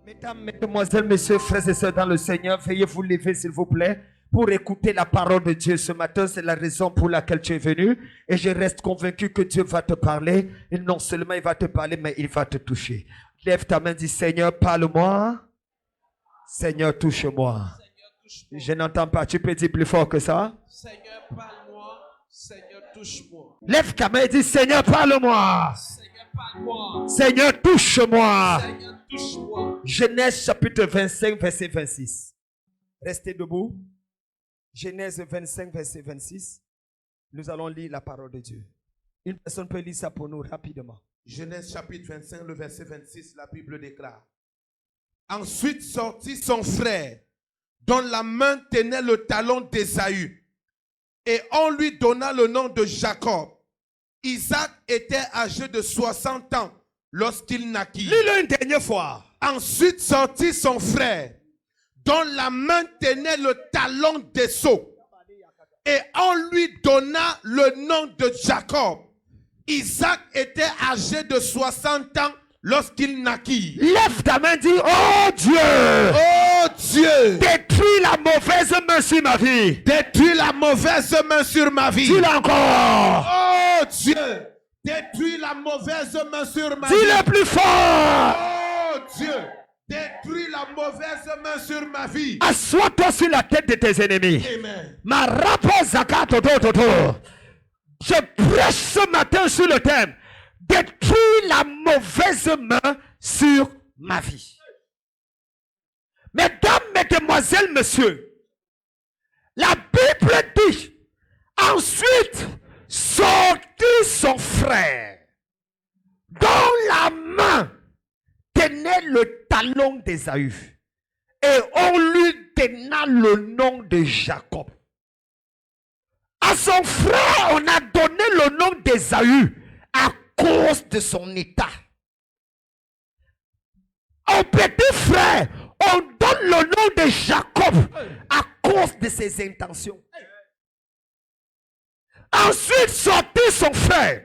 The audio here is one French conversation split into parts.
Mesdames, mesdemoiselles, messieurs, frères et sœurs dans le Seigneur, veuillez vous lever s'il vous plaît pour écouter la parole de Dieu ce matin. C'est la raison pour laquelle tu es venu et je reste convaincu que Dieu va te parler. Et non seulement il va te parler, mais il va te toucher. Lève ta main, dis Seigneur, parle-moi. Seigneur, touche-moi. Je n'entends pas, tu peux dire plus fort que ça. Seigneur, parle-moi. Seigneur, touche-moi. Lève ta main et dis Seigneur, parle-moi. Seigneur, parle-moi. Seigneur, touche-moi. Seigneur, touche-moi. Genèse chapitre 25, verset 26. Restez debout. Genèse 25, verset 26. Nous allons lire la parole de Dieu. Une personne peut lire ça pour nous rapidement. Genèse chapitre 25, le verset 26, la Bible déclare. Ensuite sortit son frère, dont la main tenait le talon d'Ésaü, et on lui donna le nom de Jacob. Isaac était âgé de 60 ans lorsqu'il naquit. Lis-le une dernière fois. Ensuite sortit son frère, dont la main tenait le talon d'Ésaü, et on lui donna le nom de Jacob. Isaac était âgé de 60 ans lorsqu'il naquit. Lève ta main, dis oh Dieu. Oh Dieu. Détruis la mauvaise main sur ma vie. Détruis la mauvaise main sur ma vie. Dis-le encore. Oh Dieu. Détruis la mauvaise main sur ma vie. Dis-le plus fort. Oh Dieu. Détruis la mauvaise main sur ma vie. Assois-toi sur la tête de tes ennemis. Amen. Ma rapport zakat toto. Je prêche ce matin sur le thème. Détruis la mauvaise main sur ma vie. Mesdames, mesdemoiselles, messieurs, la Bible dit, ensuite sortit son frère, dont la main tenait le talon d'Ésaü, et on lui donna le nom de Jacob. À son frère, on a donné le nom d'Ésaü à cause de son état. Au petit frère, on donne le nom de Jacob à cause de ses intentions. Ensuite sortit son frère,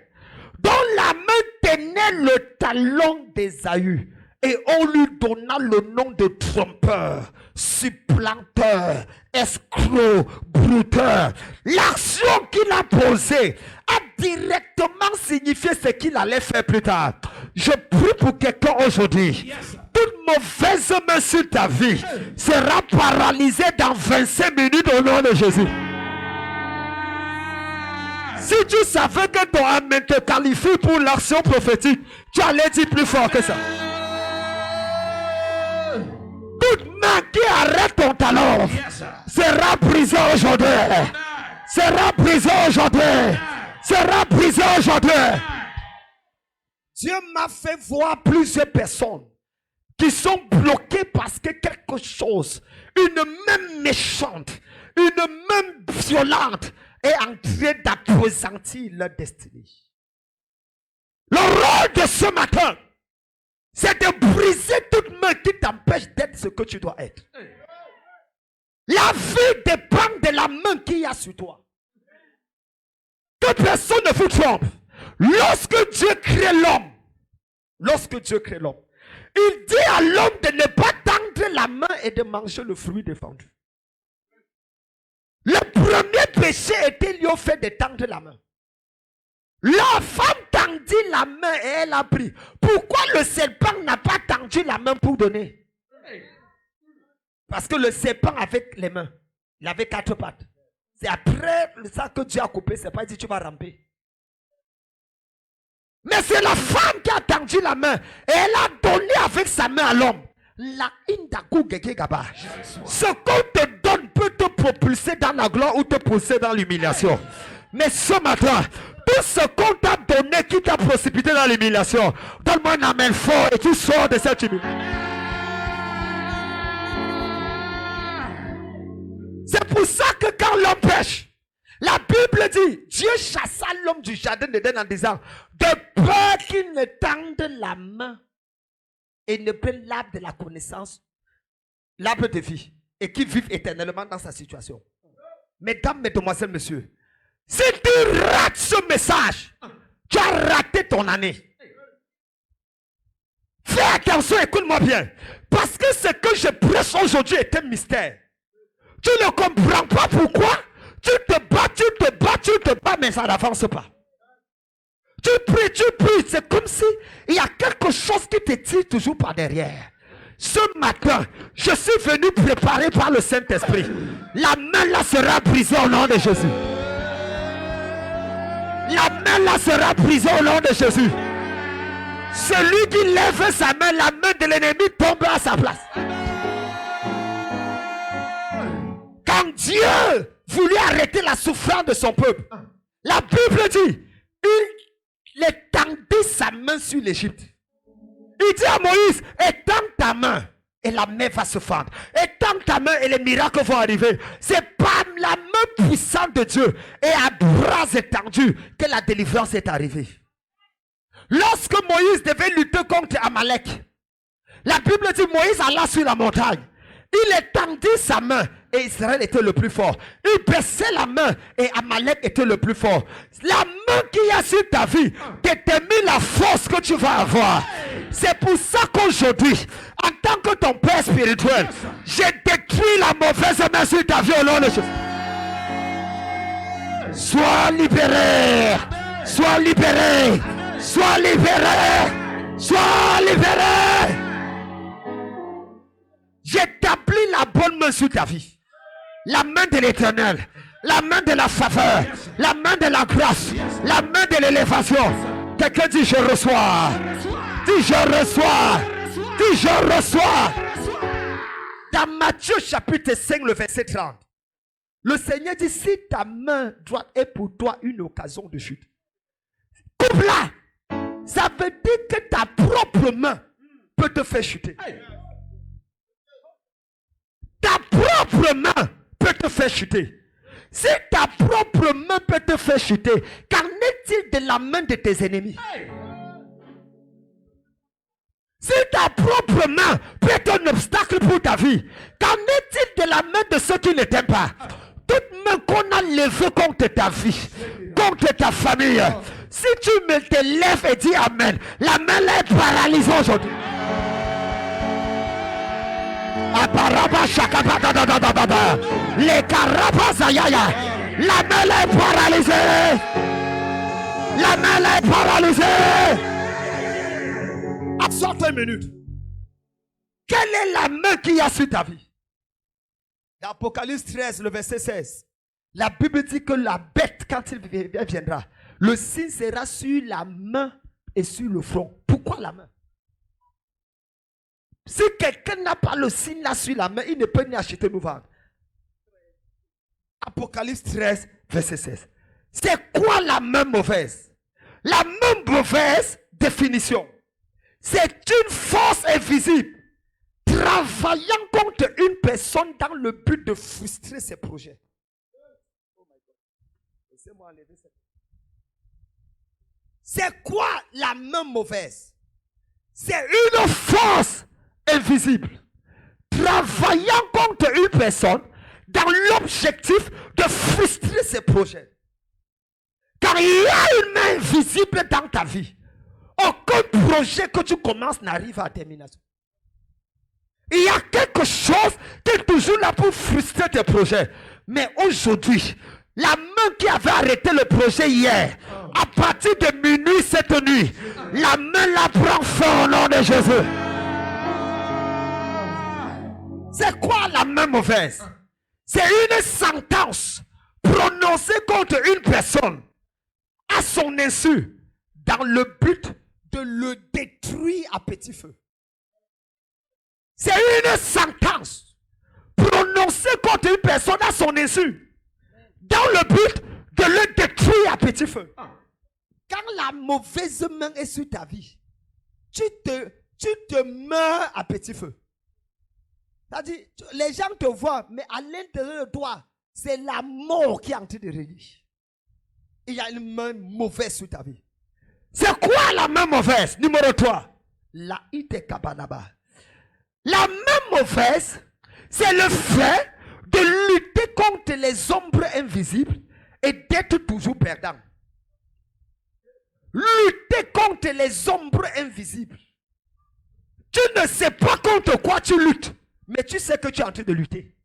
dont la main tenait le talon d'Ésaü, et on lui donna le nom de trompeur, supplanteur, escroc, brouteur. L'action qu'il a posée a directement signifié ce qu'il allait faire plus tard. Je prie pour quelqu'un aujourd'hui. Toute mauvaise main sur ta vie sera paralysée dans 25 minutes au nom de Jésus. Si tu savais que ton amen te qualifie pour l'action prophétique, tu allais dire plus fort que ça. Toute main qui arrête ton talent sera brisée aujourd'hui. Sera brisée aujourd'hui. Sera brisée aujourd'hui. Dieu m'a fait voir plusieurs personnes qui sont bloquées parce que quelque chose, une main méchante, une main violente est en train d'appesantir leur destinée. Le rôle de ce matin, c'est de briser toute main qui t'empêche d'être ce que tu dois être. La vie dépend de la main qu'il y a sur toi. Que personne ne vous trompe. Lorsque Dieu crée l'homme, il dit à l'homme de ne pas tendre la main et de manger le fruit défendu. Le premier péché était lié au fait de tendre la main. La femme tendit la main et elle a pris. Pourquoi le serpent n'a pas tendu la main pour donner? Parce que le serpent avec les mains, il avait 4 pattes. C'est après ça que Dieu a coupé. C'est pas dit tu vas ramper. Mais c'est la femme qui a tendu la main et elle a donné avec sa main à l'homme. Ce qu'on te donne peut te propulser dans la gloire ou te pousser dans l'humiliation. Mais ce matin, tout ce qu'on t'a donné qui t'a précipité dans l'humiliation, donne-moi un amen fort et tu sors de cette humiliation. C'est pour ça que quand l'homme pêche, la Bible dit, Dieu chassa l'homme du jardin d'Éden en disant, de peur qu'il ne tende la main et ne prenne l'arbre de la connaissance, l'arbre de vie, et qu'il vive éternellement dans sa situation. Mesdames, mesdemoiselles, messieurs, si tu rates ce message, tu as raté ton année. Fais attention, écoute-moi bien. Parce que ce que je prêche aujourd'hui est un mystère. Tu ne comprends pas pourquoi. Tu te bats, mais ça n'avance pas. Tu pries, c'est comme si il y a quelque chose qui te tire toujours par derrière. Ce matin, je suis venu préparer par le Saint-Esprit. La main là sera brisée au nom de Jésus. La main là sera brisée au nom de Jésus. Celui qui lève sa main, la main de l'ennemi tombe à sa place. Quand Dieu voulut arrêter la souffrance de son peuple, la Bible dit, il étendit sa main sur l'Égypte. Il dit à Moïse, étends ta main et la main va se fendre. Étends ta main et les miracles vont arriver. C'est par la main puissante de Dieu et à bras étendus que la délivrance est arrivée. Lorsque Moïse devait lutter contre Amalek, la Bible dit Moïse alla sur la montagne. Il étendit sa main et Israël était le plus fort. Il baissait la main et Amalek était le plus fort. La main qui est sur ta vie détermine la force que tu vas avoir. C'est pour ça qu'aujourd'hui, en tant que ton père spirituel, j'ai détruit la mauvaise main sur ta vie au nom de Jésus. Sois libéré. Sois libéré. Sois libéré. Sois libéré. J'établis la bonne main sur ta vie. La main de l'Éternel. La main de la faveur. La main de la grâce. La main de l'élévation. Quelqu'un dit je reçois. Dis je reçois. Dis je reçois. Dans Matthieu chapitre 5 le verset 30. Le Seigneur dit si ta main droite est pour toi une occasion de chute, coupe-la. Ça veut dire que ta propre main peut te faire chuter. Ta propre main peut te faire chuter. Si ta propre main peut te faire chuter, qu'en est-il de la main de tes ennemis? Si ta propre main peut être un obstacle pour ta vie, qu'en est-il de la main de ceux qui ne t'aiment pas? Toute main qu'on a levée contre ta vie, contre ta famille, si tu me te lèves et dis Amen, la main là est paralysée aujourd'hui. Les carabazayaya, la main là est paralysée. La main là est paralysée. Absorbe 1 minute. Quelle est la main qui a sur ta vie? Dans Apocalypse 13, le verset 16, la Bible dit que la bête, quand il viendra, le signe sera sur la main et sur le front. Pourquoi la main? Si quelqu'un n'a pas le signe là sur la main, il ne peut ni acheter ni vendre. Apocalypse 13, verset 16. C'est quoi la main mauvaise? La main mauvaise, définition. C'est une force invisible travaillant contre une personne dans le but de frustrer ses projets. Laissez-moi enlever cette. C'est quoi la main mauvaise? C'est une force invisible travaillant contre une personne dans l'objectif de frustrer ses projets. Car il y a une main invisible dans ta vie. Aucun projet que tu commences n'arrive à termination. Il y a quelque chose qui est toujours là pour frustrer tes projets. Mais aujourd'hui, la main qui avait arrêté le projet hier, à partir de minuit cette nuit, la main la prend fort au nom de Jésus. C'est quoi la main mauvaise? C'est une sentence prononcée contre une personne à son insu dans le but de le détruire à petit feu. C'est une sentence prononcée contre une personne à son insu dans le but de le détruire à petit feu. Quand la mauvaise main est sur ta vie, tu te meurs à petit feu. C'est-à-dire, les gens te voient, mais à l'intérieur de toi, c'est la mort qui est en train de régner. Il y a une main mauvaise sur ta vie. C'est quoi la main mauvaise? Numéro 3. La ite kabanaba. La main mauvaise, c'est le fait de lutter contre les ombres invisibles et d'être toujours perdant. Lutter contre les ombres invisibles Tu ne sais pas contre quoi tu luttes, mais tu sais que tu es en train de lutter.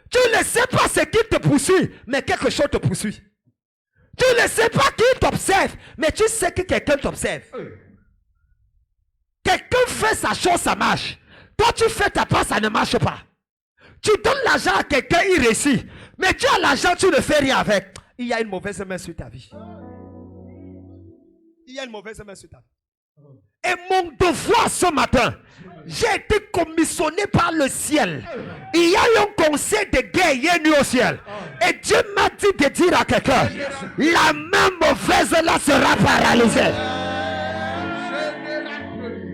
Tu ne sais pas ce qui te poursuit, mais quelque chose te poursuit. Tu ne sais pas qui t'observe, mais tu sais que quelqu'un t'observe. Quelqu'un fait sa chose, ça marche. Toi, tu fais ta part, ça ne marche pas. Tu donnes l'argent à quelqu'un, il réussit. Mais tu as l'argent, tu ne fais rien avec. Il y a une mauvaise main sur ta vie. Il y a une mauvaise main sur ta vie. Et mon devoir ce matin, j'ai été commissionné par le ciel. Il y a eu un conseil de guerre hier nuit au ciel. Et Dieu m'a dit de dire à quelqu'un, la main mauvaise là sera paralysée.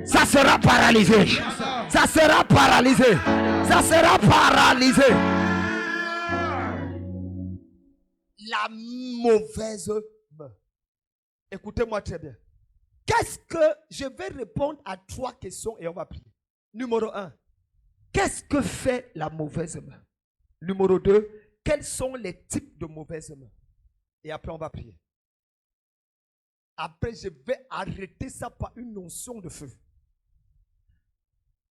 Ça sera paralysé. Ça sera paralysé. Ça sera paralysé. La mauvaise main. Écoutez-moi très bien. Qu'est-ce que je vais répondre à 3 questions et on va prier. Numéro 1. Qu'est-ce que fait la mauvaise main? Numéro 2. Quels sont les types de mauvaises mains? Et après on va prier. Après je vais arrêter ça par une notion de feu.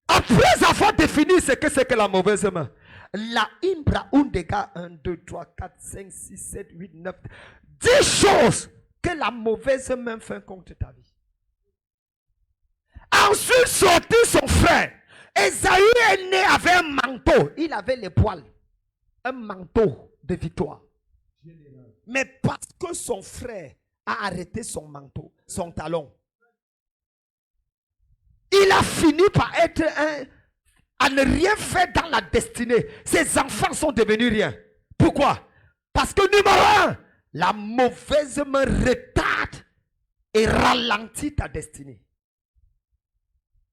Après avoir défini ce que c'est que la mauvaise main, la imbra undega 1, 2, 3, 4, 5, 6, 7, 8, 9, 10 choses que la mauvaise main fait contre ta vie. Ensuite sortit son frère. Esaü est né avec un manteau. Il avait les poils. Un manteau de victoire. Mais parce que son frère a arrêté son manteau, son talon, il a fini par être à ne rien faire dans la destinée. Ses enfants sont devenus rien. Pourquoi? Parce que numéro 1, la mauvaise main retarde et ralentit ta destinée.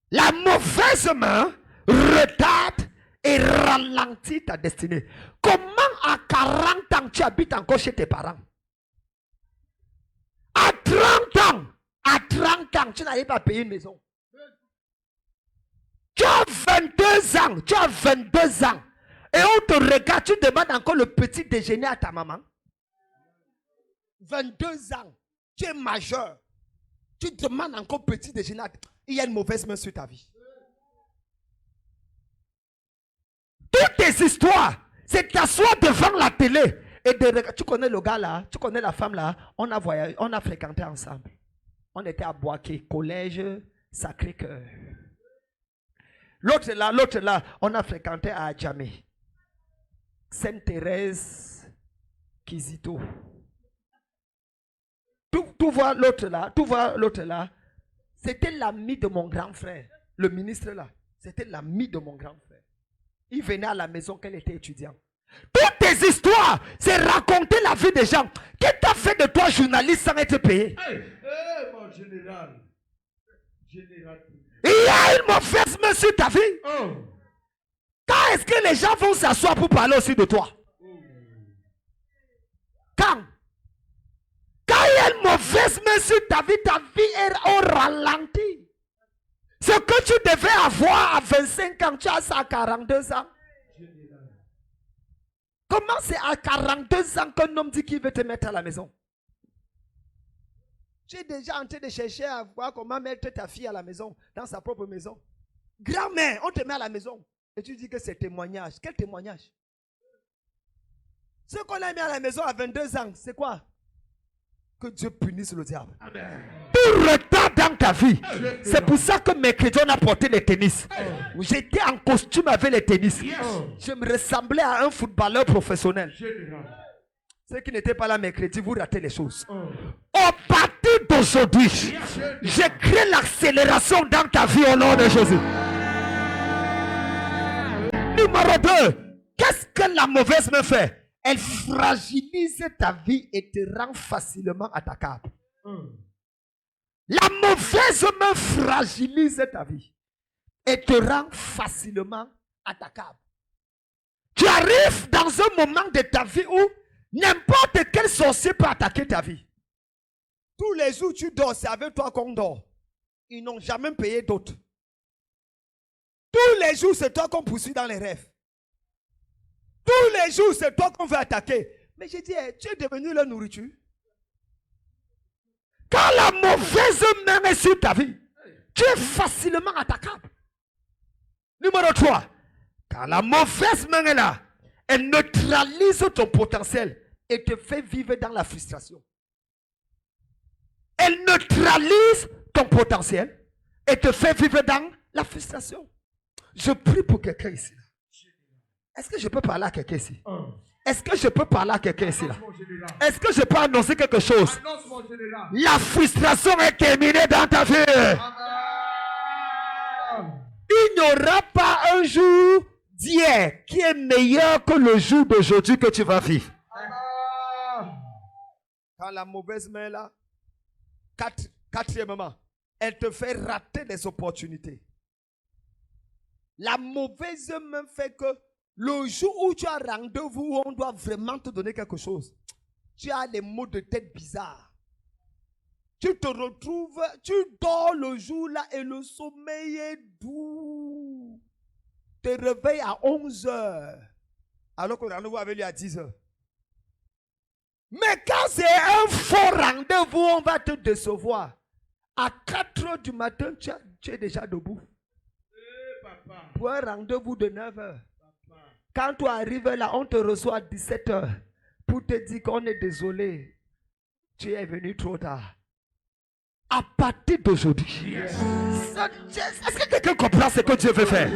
La mauvaise main retarde et ralentit ta destinée. Comment à 40 ans tu habites encore chez tes parents? À 30 ans, tu n'arrives pas à payer une maison. Tu as 22 ans. Et on te regarde, tu demandes encore le petit déjeuner à ta maman. 22 ans, tu es majeur. Tu demandes encore petit déjeuner. Il y a une mauvaise main sur ta vie. Toutes tes histoires, c'est t'asseoir devant la télé et de regarder. Tu connais le gars là, tu connais la femme là. On a voyagé, on a fréquenté ensemble. On était à Boaké, collège Sacré-Cœur. L'autre là, on a fréquenté à Adjamé. Sainte-Thérèse, Kizito. Tu vois l'autre là, c'était l'ami de mon grand frère. Le ministre là, c'était l'ami de mon grand frère. Il venait à la maison quand il était étudiant. Toutes tes histoires, c'est raconter la vie des gens. Qu'est-ce que tu as fait de toi journaliste sans être payé? Mon général. Il y a une mauvaise main sur ta vie. Quand est-ce que les gens vont s'asseoir pour parler aussi de toi? Quand il y a une mauvaise main sur ta vie est au ralenti. Ce que tu devais avoir à 25 ans, tu as ça à 42 ans. Comment c'est à 42 ans qu'un homme dit qu'il veut te mettre à la maison? Tu es déjà en train de chercher à voir comment mettre ta fille à la maison, dans sa propre maison. Grand-mère, on te met à la maison. Et tu dis que c'est témoignage. Quel témoignage? Ce qu'on a mis à la maison à 22 ans, c'est quoi? Que Dieu punisse le diable. Amen. Tout retard dans ta vie. C'est pour ça que mercredi on a porté les tennis. J'étais en costume avec les tennis. Je me ressemblais à un footballeur professionnel. Ceux qui n'étaient pas là mercredi, vous ratez les choses. Au partir d'aujourd'hui, je crée l'accélération dans ta vie au nom de Jésus. Numéro 2, qu'est-ce que la mauvaise main fait? Elle fragilise ta vie et te rend facilement attaquable. La mauvaise main fragilise ta vie et te rend facilement attaquable. Tu arrives dans un moment de ta vie où n'importe quel sorcier peut attaquer ta vie. Tous les jours tu dors, c'est avec toi qu'on dort. Ils n'ont jamais payé d'autres. Tous les jours, c'est toi qu'on poursuit dans les rêves. Tous les jours, c'est toi qu'on veut attaquer. Mais j'ai dit, tu es devenu la nourriture. Quand la mauvaise main est sur ta vie, Tu es facilement attaquable. Numéro 3. Quand la mauvaise main est là, elle neutralise ton potentiel et te fait vivre dans la frustration. Elle neutralise ton potentiel et te fait vivre dans la frustration. Je prie pour quelqu'un ici. Est-ce que je peux parler à quelqu'un ici? Est-ce que je peux parler à quelqu'un ici? Est-ce que je peux annoncer quelque chose? La frustration est terminée dans ta vie. Il n'y aura pas un jour d'hier qui est meilleur que le jour d'aujourd'hui que tu vas vivre. Quand la mauvaise main est là, quatrièmement, elle te fait rater des opportunités. La mauvaise main fait que le jour où tu as rendez-vous, où on doit vraiment te donner quelque chose, tu as des maux de tête bizarres. Tu te retrouves, tu dors le jour là et le sommeil est doux. Tu te réveilles à 11 h alors que le rendez-vous avait lieu à 10 h. Mais quand c'est un faux rendez-vous, on va te décevoir. À 4 h du matin, tu es déjà debout. Pour un rendez-vous de 9 h. Quand tu arrives là, on te reçoit à 17 h pour te dire qu'on est désolé. Tu es venu trop tard. À partir d'aujourd'hui, est-ce que quelqu'un comprend ce que Dieu veut faire?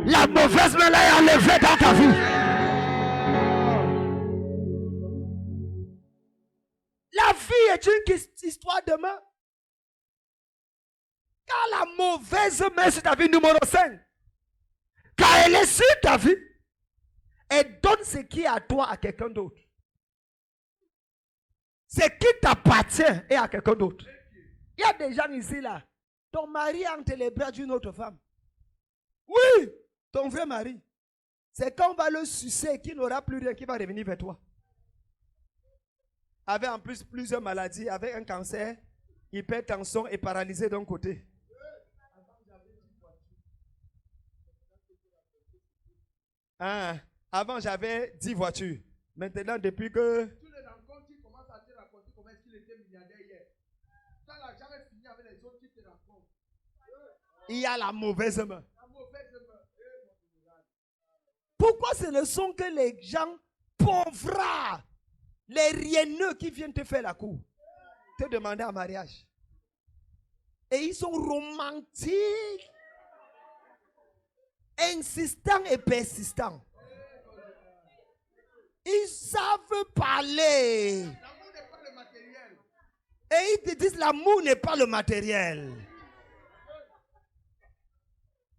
La mauvaise main là est enlevée dans ta vie. La vie est une histoire de main. Quand la mauvaise main est sur ta vie, numéro 5, quand elle est sur ta vie, elle donne ce qui est à toi à quelqu'un d'autre. Ce qui t'appartient est à quelqu'un d'autre. Il y a des gens ici là. Ton mari est entre les bras d'une autre femme. Oui, ton vrai mari. C'est quand on va le sucer qu'il n'aura plus rien qui va revenir vers toi. Avec en plus plusieurs maladies, avec un cancer, hypertension et paralysé d'un côté. Avant j'avais 10 voitures. Maintenant depuis que... Tous les rencontres qui commencent à te raconter comment est-ce qu'il était milliardaire hier. Ça n'a jamais fini avec les autres qui te racontent. Il y a la mauvaise main. Pourquoi ce ne sont que les gens pauvres, les rienneux qui viennent te faire la cour, te demander en mariage? Et ils sont romantiques, insistants et persistants. Ils savent parler. L'amour n'est pas le matériel. Et ils te disent l'amour n'est pas le matériel.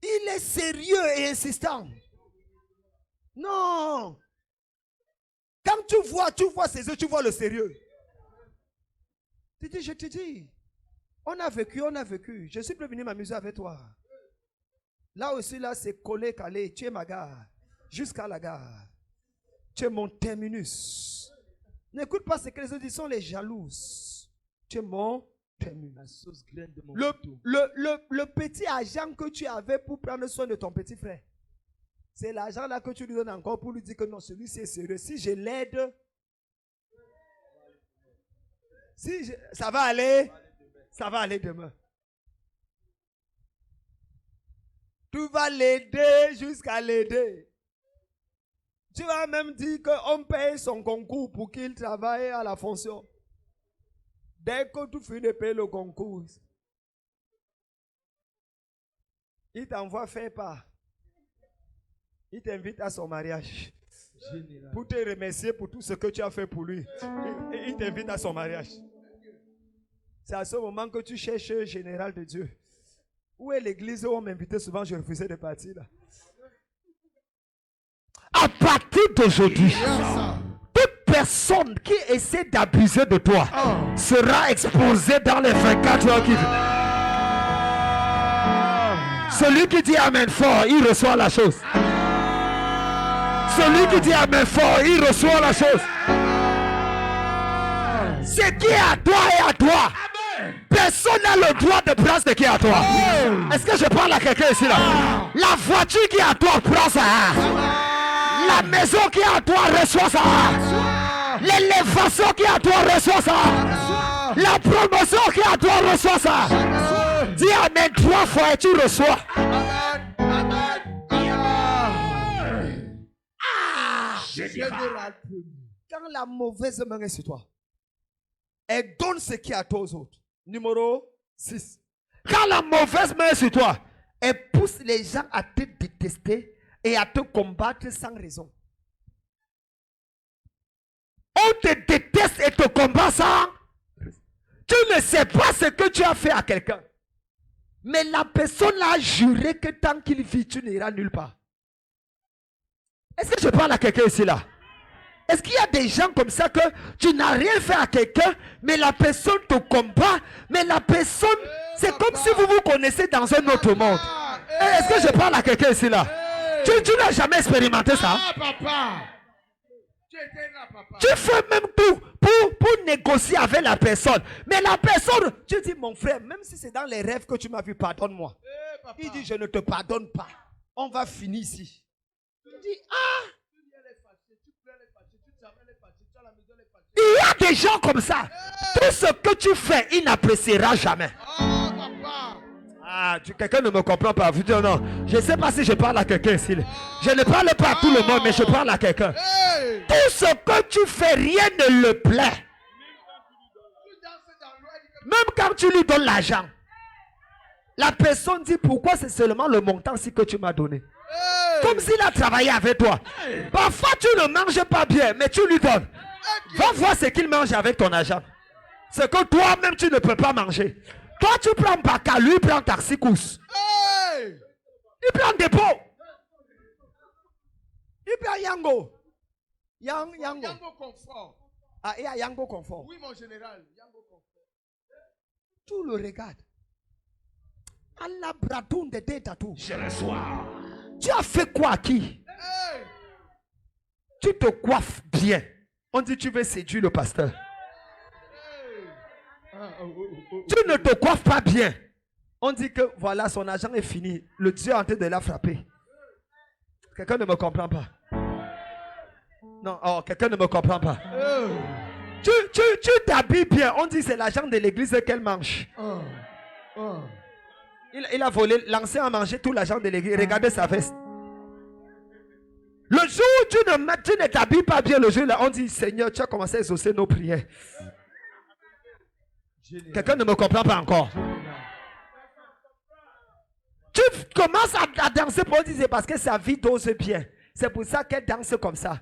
Il est sérieux et insistant. Non. Quand tu vois ses yeux, tu vois le sérieux. Tu dis, je te dis, on a vécu. Je suis prévenu m'amuser avec toi. Là aussi, là, c'est collé, calé. Tu es ma gare. Jusqu'à la gare. Tu es mon terminus. N'écoute pas ce que les autres disent, sont les jalouses. Tu es mon terminus. Le petit argent que tu avais pour prendre soin de ton petit frère, c'est l'argent là que tu lui donnes encore pour lui dire que non, celui-ci est sérieux. Si je l'aide, ça va aller demain. Tu vas l'aider jusqu'à l'aider. Tu vas même dire qu'on paye son concours pour qu'il travaille à la fonction. Dès que tu finis de payer le concours, il t'envoie faire part. Il t'invite à son mariage. Général. Pour te remercier pour tout ce que tu as fait pour lui. Il t'invite à son mariage. C'est à ce moment que tu cherches le général de Dieu. Où est l'église où on m'invitait souvent, je refusais de partir là. À partir d'aujourd'hui, toute personne qui essaie d'abuser de toi sera exposée dans les 24 heures qui viennent. Celui qui dit amen fort, il reçoit la chose. Celui qui dit amen fort, il reçoit la chose. Ce qui est à toi est à toi. Personne n'a le droit de prendre ce qui est à toi. Est-ce que je parle à quelqu'un ici là? La voiture qui est à toi, prends ça. La maison qui est à toi, reçois ça. L'élévation qui est à toi, reçois ça. La promotion qui est à toi, reçois ça. Dis Amen 3 fois et tu reçois. Amen. Amen. Quand la mauvaise main est sur toi, elle donne ce qui est à toi aux autres. Numéro 6. Quand la mauvaise main est sur toi, Elle pousse les gens à te détester et à te combattre sans raison. on te déteste et te combat sans. Tu ne sais pas ce que tu as fait à quelqu'un. Mais la personne a juré que tant qu'il vit, tu n'iras nulle part. Est-ce que je parle à quelqu'un ici là? Est-ce qu'il y a des gens comme ça que tu n'as rien fait à quelqu'un, mais la personne te combat, mais la personne, c'est comme si vous vous connaissez dans un autre monde. Est-ce que je parle à quelqu'un ici là? Tu n'as jamais expérimenté ça? Ah, papa. Tu étais là, papa. Tu fais même tout pour négocier avec la personne. Mais la personne, Tu dis, mon frère, même si c'est dans les rêves que tu m'as vu, pardonne-moi. Papa. Il dit, je ne te pardonne pas. On va finir ici. Tu dis, ah, il y a des gens comme ça. Tout ce que tu fais, il n'appréciera jamais. Ah, papa. Ah, quelqu'un ne me comprend pas. Vous dites non. Je ne sais pas si je parle à quelqu'un ici. Je ne parle pas à tout le monde, mais je parle à quelqu'un. Hey. Tout ce que tu fais, rien ne le plaît. Même quand tu lui donnes l'argent, la personne dit pourquoi c'est seulement le montant-ci que tu m'as donné. Hey. Comme s'il a travaillé avec toi. Parfois tu ne manges pas bien, mais tu lui donnes. Va voir ce qu'il mange avec ton argent. Ce que toi-même tu ne peux pas manger. Toi tu prends Baka, lui prend Taxicous. Hey. Il prend dépôt. il prend Yango. Yango. Yango confort. Ah, il y a Yango confort. Oui, mon général. Yango confort. Tout le regarde. Allah bradoun de tatou. Je reçois. Tu as fait quoi à qui? Hey. Tu te coiffes bien. On dit tu veux séduire le pasteur. Hey. Ah, Tu ne te coiffes pas bien. On dit que voilà, son argent est fini. Le Dieu est en train de la frapper. Quelqu'un ne me comprend pas. Non, oh, quelqu'un ne me comprend pas. Tu t'habilles bien. On dit c'est l'argent de l'église qu'elle mange. Il a volé, l'ancien a mangé tout l'argent de l'église. Regardez sa veste. Le jour où tu ne t'habilles pas bien, le jour là, on dit Seigneur, tu as commencé à exaucer nos prières. Quelqu'un ne me comprend pas encore. Tu commences à danser pour dire c'est parce que sa vie dose bien. C'est pour ça qu'elle danse comme ça.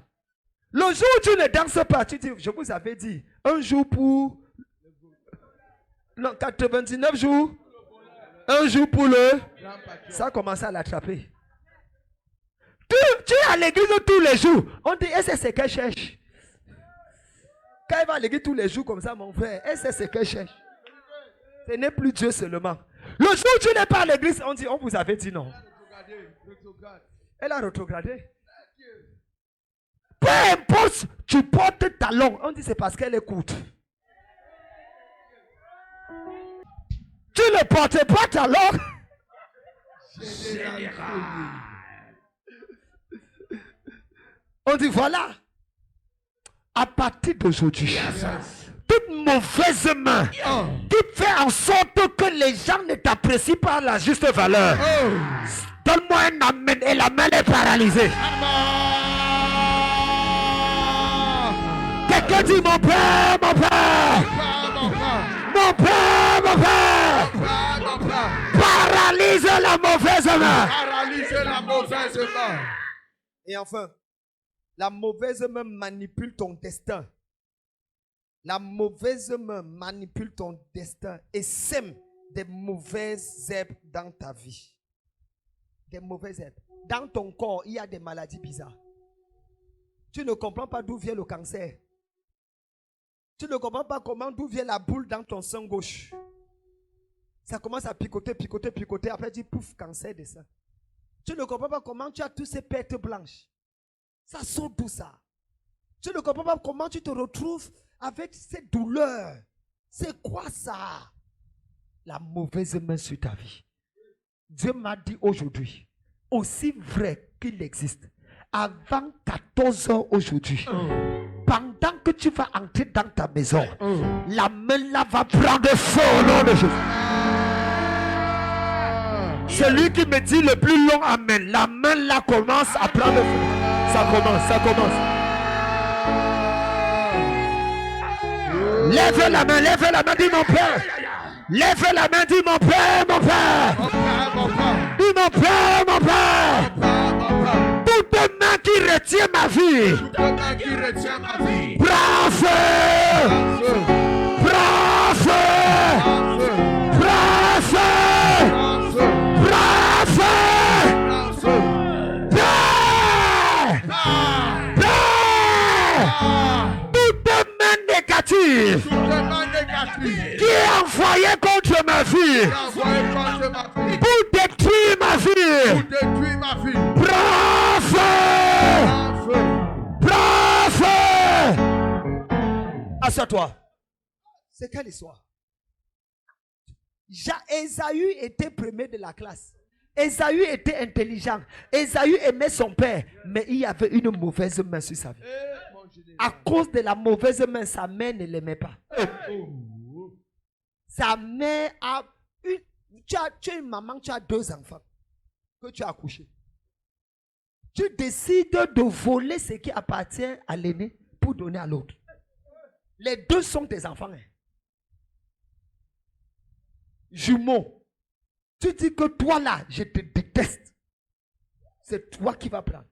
Le jour où tu ne danses pas, tu dis, je vous avais dit, un jour pour... Non, 99 jours. Un jour pour le... Ça a commencé à l'attraper. Tu es à l'église tous les jours. On dit, et c'est ce qu'elle cherche. Quand elle va à l'église tous les jours comme ça, mon frère, et c'est ce qu'elle cherche. Ce n'est plus Dieu seulement. Le jour où tu n'es pas à l'église, on dit, on vous avait dit non. Elle a rétrogradé. Peu importe, tu portes talon. On dit, c'est parce qu'elle écoute. Tu ne portes pas talon. On dit voilà, à partir d'aujourd'hui, toute mauvaise main qui fait en sorte que les gens ne t'apprécient pas à la juste valeur, donne-moi un amen et la main est paralysée. Quelqu'un dit mon père, mon père, mon père, mon père, paralyse la mauvaise main. Paralyse la mauvaise main. Et enfin, la mauvaise main manipule ton destin. La mauvaise main manipule ton destin et sème des mauvaises herbes dans ta vie. Des mauvaises herbes. Dans ton corps, il y a des maladies bizarres. Tu ne comprends pas d'où vient le cancer. Tu ne comprends pas d'où vient la boule dans ton sein gauche. Ça commence à picoter, picoter, picoter. Après, tu dis pouf, cancer de sang. Tu ne comprends pas comment tu as toutes ces pertes blanches. Ça sort d'où ça? Tu ne comprends pas comment tu te retrouves avec cette douleur. C'est quoi ça? La mauvaise main sur ta vie. Dieu m'a dit aujourd'hui, aussi vrai qu'il existe, avant 14 heures aujourd'hui, pendant pendant que tu vas entrer dans ta maison, la main là va prendre feu au nom de Jésus. Celui qui me dit le plus long amen, la main là commence à prendre feu. Ça commence. Lève la main, dis mon père. Lève la main, dis mon père, mon père. Dis mon père, mon père. Toute main qui retient ma vie. Bravo. Qui est envoyé contre ma vie pour détruire ma vie. Bravo. Assois-toi. C'est quelle histoire? Ésaü était premier de la classe. Ésaü était intelligent. Ésaü aimait son père, mais il y avait une mauvaise main sur sa vie. À cause de la mauvaise main, sa mère ne l'aimait pas. Sa mère a eu... Tu es une maman, tu as 2 enfants que tu as accouchés. Tu décides de voler ce qui appartient à l'aîné pour donner à l'autre. Les 2 sont tes enfants. Jumeaux. Tu dis que toi là, je te déteste. C'est toi qui vas prendre.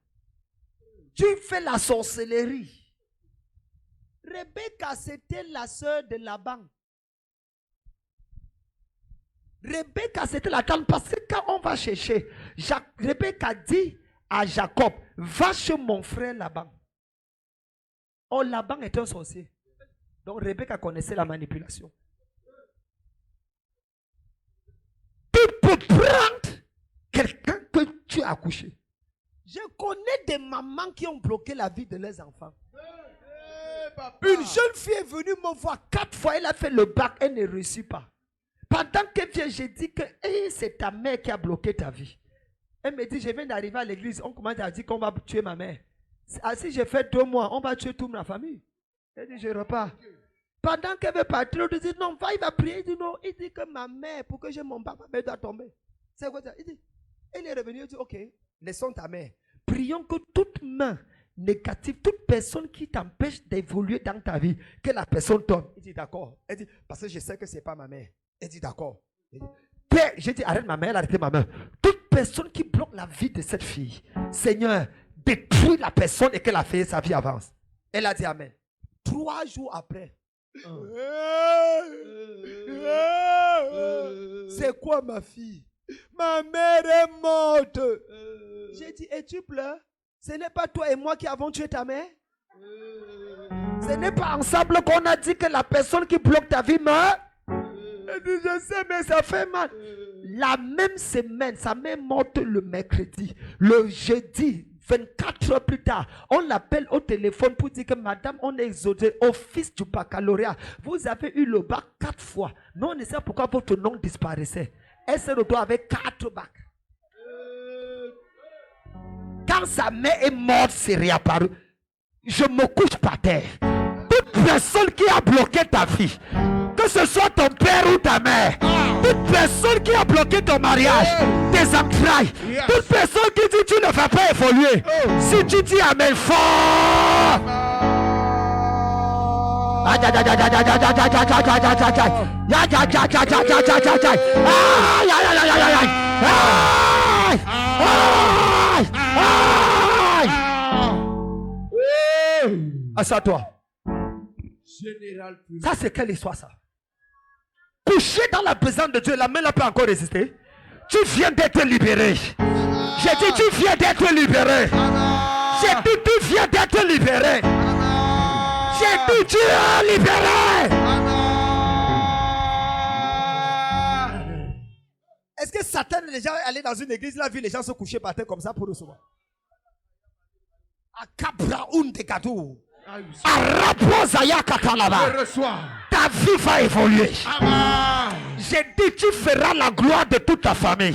Tu fais la sorcellerie. Rebecca, c'était la sœur de Laban. Rebecca, c'était la tante parce que quand on va chercher, Rebecca dit à Jacob, va chez mon frère Laban. Oh, Laban est un sorcier. Donc Rebecca connaissait la manipulation. Tu peux prendre quelqu'un que tu as accouché. Je connais des mamans qui ont bloqué la vie de leurs enfants. Une jeune fille est venue me voir 4 fois, elle a fait le bac, elle ne réussit pas. Pendant qu'elle vient, j'ai dit que c'est ta mère qui a bloqué ta vie. Elle me dit, je viens d'arriver à l'église, on commence à dire qu'on va tuer ma mère. Si j'ai fait 2 mois, on va tuer toute ma famille. Elle dit, je repars. Pendant qu'elle veut partir, elle dit, non, va, il va prier. Il dit, non, il dit que ma mère, pour que j'ai mon papa, ma mère doit tomber. C'est quoi ça? Il dit, elle est revenue, il dit, ok, laissons ta mère. Prions que toute main négative, toute personne qui t'empêche d'évoluer dans ta vie, que la personne tombe. Il dit, d'accord. Elle dit, parce que je sais que ce n'est pas ma mère. Elle dit, d'accord. Père, j'ai dit, arrête ma mère, elle a arrêté ma main. Toute personne qui bloque la vie de cette fille, Seigneur, détruis la personne et que la fille, sa vie avance. Elle a dit amen. 3 jours après, c'est quoi ma fille? Ma mère est morte. J'ai dit, et tu pleures? Ce n'est pas toi et moi qui avons tué ta mère? Ce n'est pas ensemble qu'on a dit que la personne qui bloque ta vie meurt? Elle dit, je sais, mais ça fait mal. La même semaine, sa mère est morte le mercredi. Le jeudi, 24 heures plus tard, on l'appelle au téléphone pour dire que madame, on est exaucé au fils du baccalauréat. Vous avez eu le bac 4 fois. Mais on ne sait pas pourquoi votre nom disparaissait. Elle se retrouve avec 4 bacs. Quand sa mère est morte, c'est réapparu. Je me couche par terre. Toute personne qui a bloqué ta vie, que ce soit ton père ou ta mère, toute personne qui a bloqué ton mariage, tes entrailles, toute personne qui dit tu ne vas pas évoluer, si tu dis amen fort, assois-toi. Ça, c'est quelle histoire, ça? Couché dans la présence de Dieu, la main n'a pas encore résisté. Tu viens d'être libéré. J'ai dit, tu viens d'être libéré. J'ai dit, tu viens d'être libéré. J'ai dit, tu es libéré. Est-ce que Satan est déjà allé dans une église, il a vu les gens se coucher par terre comme ça pour recevoir? Akabra undekatu. Ta vie va évoluer. J'ai dit, tu feras la gloire de toute ta famille.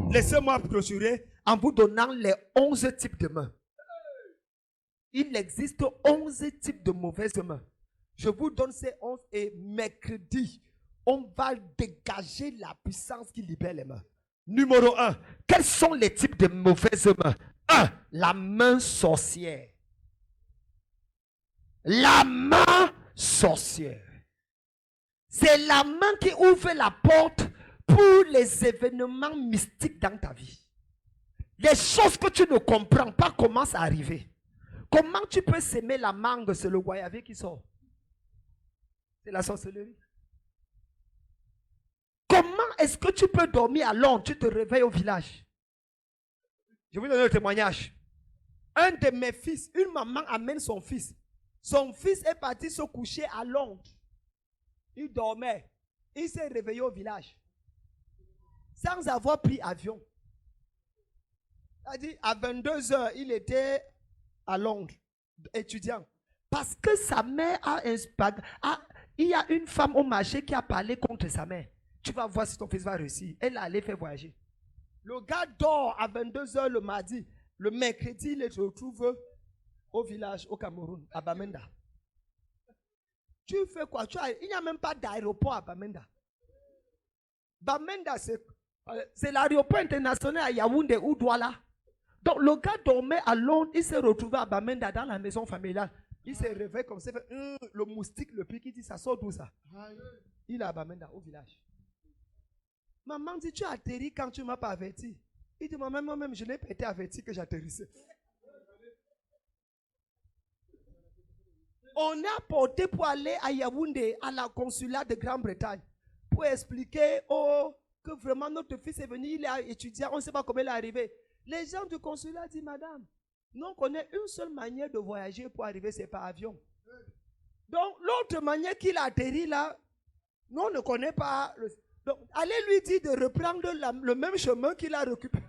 Laissez-moi clôturer en vous donnant les 11 types de mains. Il existe 11 types de mauvaises mains. Je vous donne ces 11 et mercredi, on va dégager la puissance qui libère les mains. Numéro 1. Quels sont les types de mauvaises mains? 1. La main sorcière. La main sorcière. C'est la main qui ouvre la porte pour les événements mystiques dans ta vie. Les choses que tu ne comprends pas commencent à arriver. Comment tu peux s'aimer la mangue, c'est le goyavé qui sort. C'est la sorcellerie. Comment est-ce que tu peux dormir à Londres, tu te réveilles au village? Je vais vous donner un témoignage. Un de mes fils, une maman amène son fils. Son fils est parti se coucher à Londres. Il dormait. Il s'est réveillé au village. Sans avoir pris avion. C'est-à-dire, à 22h, il était à Londres, étudiant. Parce que sa mère il y a une femme au marché qui a parlé contre sa mère. Tu vas voir si ton fils va réussir. Elle allait faire voyager. Le gars dort à 22h le mardi. Le mercredi, il se retrouve au village, au Cameroun, à Bamenda. Tu fais quoi? Il n'y a même pas d'aéroport à Bamenda. Bamenda, c'est l'aéroport international à Yaoundé ou Douala. Donc le gars dormait à Londres, il s'est retrouvé à Bamenda dans la maison familiale. Il s'est réveillé comme ça, le moustique, le pic, il dit ça sort d'où ça? Il est à Bamenda, au village. Maman dit, tu as atterri quand tu ne m'as pas averti. Il dit, moi-même, je n'ai pas été averti que j'atterrissais. On est apporté pour aller à Yaoundé, à la consulat de Grande-Bretagne, pour expliquer que vraiment notre fils est venu, il est étudiant, on ne sait pas comment il est arrivé. Les gens du consulat disent, madame, nous on connaît une seule manière de voyager pour arriver, c'est par avion. Donc l'autre manière qu'il a atterri là, nous on ne connaît pas. Donc allez lui dire de reprendre le même chemin qu'il a récupéré.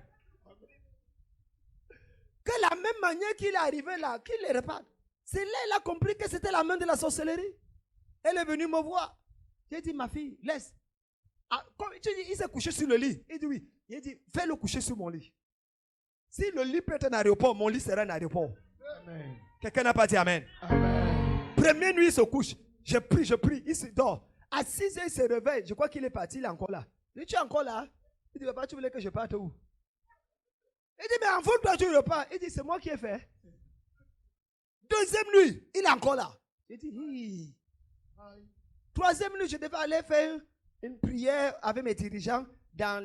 Que la même manière qu'il est arrivé là, qu'il les reparte. C'est là qu'il a compris que c'était la main de la sorcellerie. Elle est venue me voir. J'ai dit, ma fille, laisse. Comme tu dis, il s'est couché sur le lit. Il dit oui. Il dit, fais-le coucher sur mon lit. Si le lit peut être un aéroport, mon lit sera un aéroport. Quelqu'un n'a pas dit amen. Amen. Première nuit, il se couche. Je prie, il se dort. À 6 heures, il se réveille. Je crois qu'il est parti, il est encore là. Il dit, tu es encore là? Il dit, papa, tu voulais que je parte où? Il dit, mais envole-toi, tu repars. Il dit, c'est moi qui ai fait. Deuxième nuit, il est encore là. Il dit, hi. Troisième nuit, je devais aller faire une prière avec mes dirigeants à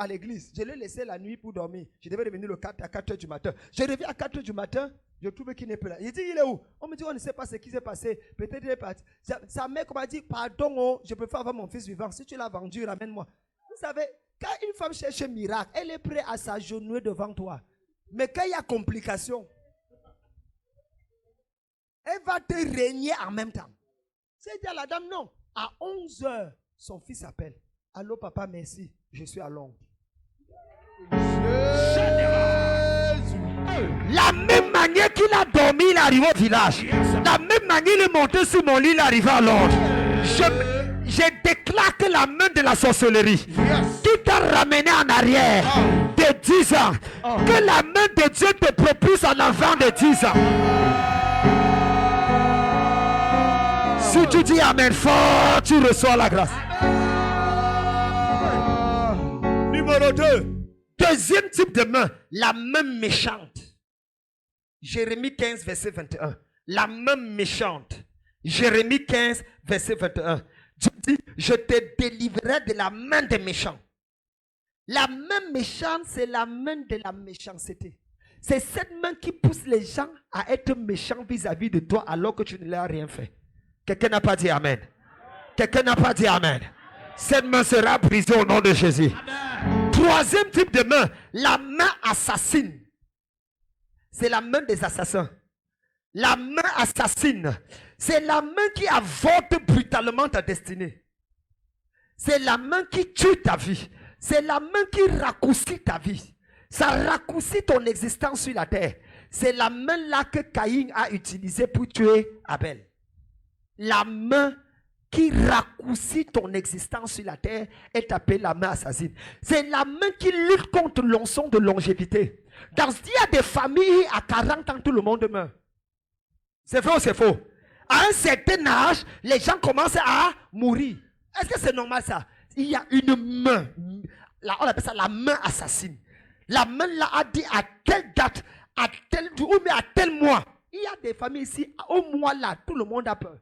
l'église. Je l'ai laissé la nuit pour dormir. Je devais revenir à 4 heures du matin. Je reviens à 4 heures du matin. Je trouve qu'il n'est plus là. Il dit, il est où? On me dit, on ne sait pas ce qui s'est passé. Peut-être il est parti. Sa mère m'a dit, pardon, je préfère avoir mon fils vivant. Si tu l'as vendu, ramène-moi. Vous savez, quand une femme cherche un miracle, elle est prête à s'agenouiller devant toi. Mais quand il y a complication, elle va te régner en même temps. C'est dire à la dame, non. À 11 heures, son fils appelle. Allô, papa, merci. Je suis à Londres. La même manière qu'il a dormi, il est arrivé au village. La même manière, il est monté sur mon lit, il est arrivé à Londres. Je déclare que la main de la sorcellerie qui t'a ramené en arrière de 10 ans, que la main de Dieu te propulse en avant de 10 ans. Si tu dis amen fort, tu reçois la grâce. Numéro 2. Deuxième type de main, la main méchante. Jérémie 15, verset 21. La main méchante. Jérémie 15, verset 21. Dieu dit, je te délivrerai de la main des méchants. La main méchante, c'est la main de la méchanceté. C'est cette main qui pousse les gens à être méchants vis-à-vis de toi alors que tu ne leur as rien fait. Quelqu'un n'a pas dit amen. Quelqu'un n'a pas dit amen. Cette main sera brisée au nom de Jésus. Amen. Troisième type de main, la main assassine. C'est la main des assassins. La main assassine, c'est la main qui avorte brutalement ta destinée. C'est la main qui tue ta vie. C'est la main qui raccourcit ta vie. Ça raccourcit ton existence sur la terre. C'est la main là que Caïn a utilisée pour tuer Abel. La main qui raccourcit ton existence sur la terre est appelée la main assassine. C'est la main qui lutte contre l'onction de longévité. Il y a des familles, à 40 ans, tout le monde meurt. C'est vrai ou c'est faux? À un certain âge, les gens commencent à mourir. Est-ce que c'est normal ça? Il y a une main. Là, on appelle ça la main assassine. La main là a dit à telle date, à tel jour, ou bien à tel mois. Il y a des familles ici, au mois là, tout le monde a peur.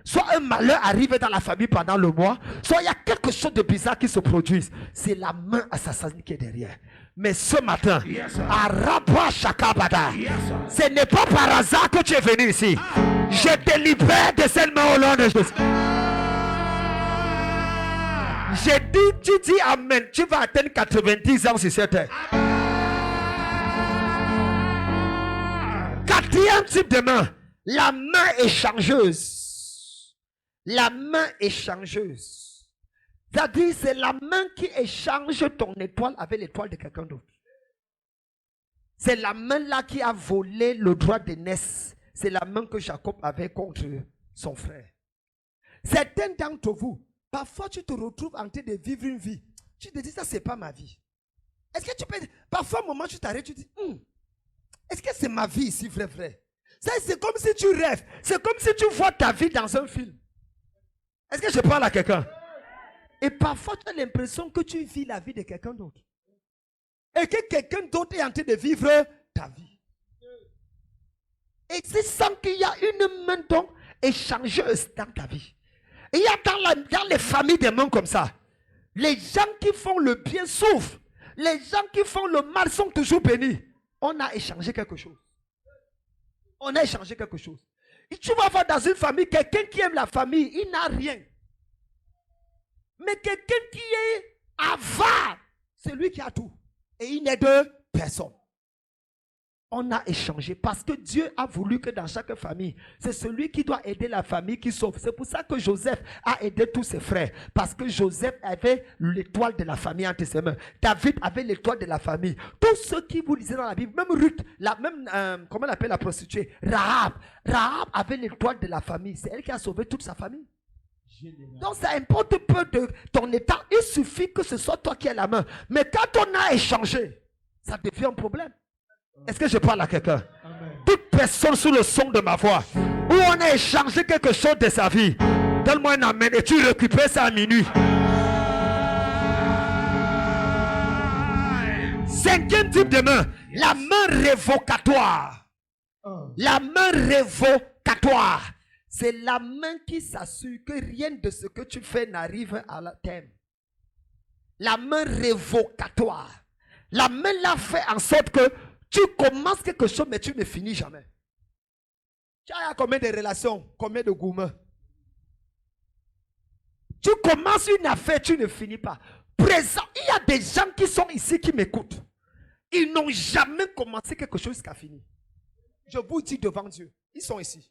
Soit un malheur arrive dans la famille pendant le mois, soit il y a quelque chose de bizarre qui se produit. C'est la main assassine qui est derrière. Mais ce matin, à Rabba Shakabada, ce n'est pas par hasard que tu es venu ici. Je te libère de cette main au nom de Jésus. J'ai dit, tu dis Amen, tu vas atteindre 90 ans sur cette terre. Quatrième type de main, la main échangeuse. La main échangeuse. C'est-à-dire, c'est la main qui échange ton étoile avec l'étoile de quelqu'un d'autre. C'est la main là qui a volé le droit d'aînesse. C'est la main que Jacob avait contre son frère. Certains d'entre vous, parfois tu te retrouves en train de vivre une vie. Tu te dis, ça c'est pas ma vie. Est-ce que tu peux... Parfois, au moment où tu t'arrêtes, tu te dis, est-ce que c'est ma vie ici, frère? Ça, c'est comme si tu rêves. C'est comme si tu vois ta vie dans un film. Est-ce que je parle à quelqu'un? Et parfois, tu as l'impression que tu vis la vie de quelqu'un d'autre. Et que quelqu'un d'autre est en train de vivre ta vie. Et c'est sans qu'il y a une main donc échangeuse dans ta vie. Et il y a dans les familles des mains comme ça. Les gens qui font le bien souffrent. Les gens qui font le mal sont toujours bénis. On a échangé quelque chose. On a échangé quelque chose. Et tu vas voir dans une famille, quelqu'un qui aime la famille, il n'a rien. Mais quelqu'un qui est avare, c'est lui qui a tout. Et il n'est de personne. On a échangé parce que Dieu a voulu que dans chaque famille, c'est celui qui doit aider la famille qui sauve. C'est pour ça que Joseph a aidé tous ses frères. Parce que Joseph avait l'étoile de la famille entre ses mains. David avait l'étoile de la famille. Tous ceux qui vous lisez dans la Bible, même Ruth, comment on appelle la prostituée? Rahab. Rahab avait l'étoile de la famille. C'est elle qui a sauvé toute sa famille. Donc ça importe peu de ton état. Il suffit que ce soit toi qui as la main. Mais quand on a échangé, ça devient un problème. Est-ce que je parle à quelqu'un? Toute personne sous le son de ma voix, où on a échangé quelque chose de sa vie, donne-moi un amen et tu récupères ça à minuit. Cinquième type de main, la main révocatoire. La main révocatoire. C'est la main qui s'assure que rien de ce que tu fais n'arrive à la terme. La main révocatoire. La main là fait en sorte que tu commences quelque chose, mais tu ne finis jamais. Tu as combien de relations, combien de gourmands? Tu commences une affaire, tu ne finis pas. Présent, il y a des gens qui sont ici qui m'écoutent. Ils n'ont jamais commencé quelque chose qui a fini. Je vous dis devant Dieu, ils sont ici.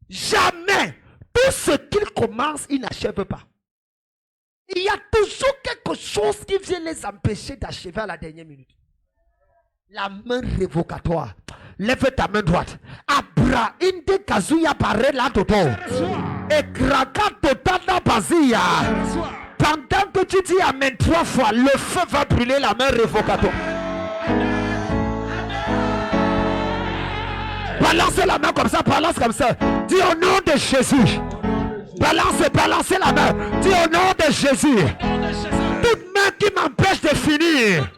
Jamais. Tout ce qu'ils commencent, ils n'achèvent pas. Il y a toujours quelque chose qui vient les empêcher d'achever à la dernière minute. La main révocatoire. Lève ta main droite. Abra inde kazuya barela toto. Et kraka totana bazia. Pendant que tu dis amen 3 fois, le feu va brûler la main révocatoire. Balance la main comme ça, balance comme ça. Dis au nom de Jésus. Balancez la main. Dis au nom de Jésus. Toute main qui m'empêche de finir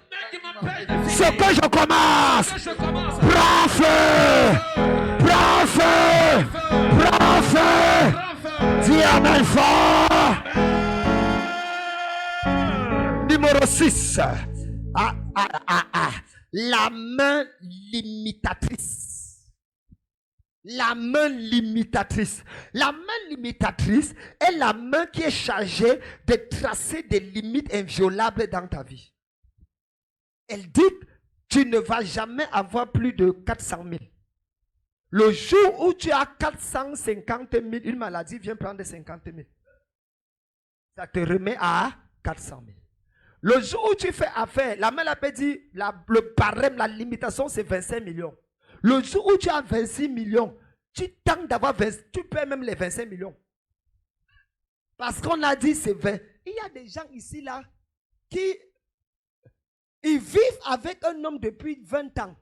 ce que je commence. Prends feu. Prends feu. Prends feu. Dis amen fort. Numéro 6. La main limitatrice. La main limitatrice. La main limitatrice est la main qui est chargée de tracer des limites inviolables dans ta vie. Elle dit, tu ne vas jamais avoir plus de 400 000. Le jour où tu as 450 000, une maladie vient prendre 50 000. Ça te remet à 400 000. Le jour où tu fais affaire, la main l'appelle dit, le barème, la limitation, c'est 25 millions. Le jour où tu as 26 millions, tu tentes d'avoir 20, tu perds même les 25 millions. Parce qu'on a dit c'est 20. Il y a des gens ici là qui Ils vivent avec un homme depuis 20 ans.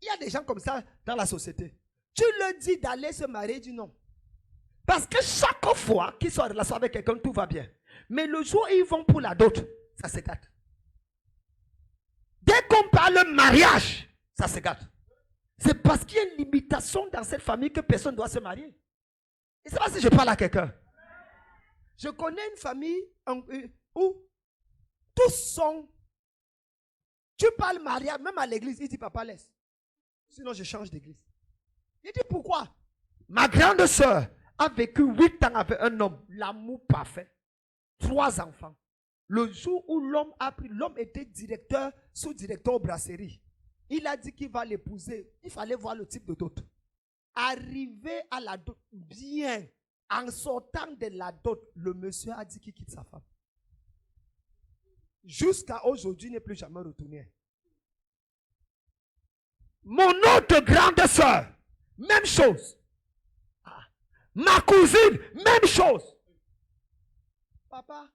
Il y a des gens comme ça dans la société. Tu leur dis d'aller se marier, ils disent non. Parce que chaque fois qu'ils sont en relation avec quelqu'un, tout va bien. Mais le jour où ils vont pour la dot, ça se gâte. Dès qu'on parle mariage, ça se gâte. C'est parce qu'il y a une limitation dans cette famille que personne ne doit se marier. Et c'est pas si je parle à quelqu'un. Je connais une famille où tous sont... Tu parles mariage, même à l'église, il dit papa laisse. Sinon je change d'église. Il dit pourquoi? Ma grande soeur a vécu 8 ans avec un homme, l'amour parfait. 3 enfants. Le jour où l'homme a pris, l'homme était directeur, sous-directeur aux brasseries. Il a dit qu'il va l'épouser. Il fallait voir le type de dot. Arrivé à la dot, bien, en sortant de la dot, le monsieur a dit qu'il quitte sa femme. Jusqu'à aujourd'hui, il n'est plus jamais retourné. Mon autre grande soeur, même chose. Ma cousine, même chose. Papa,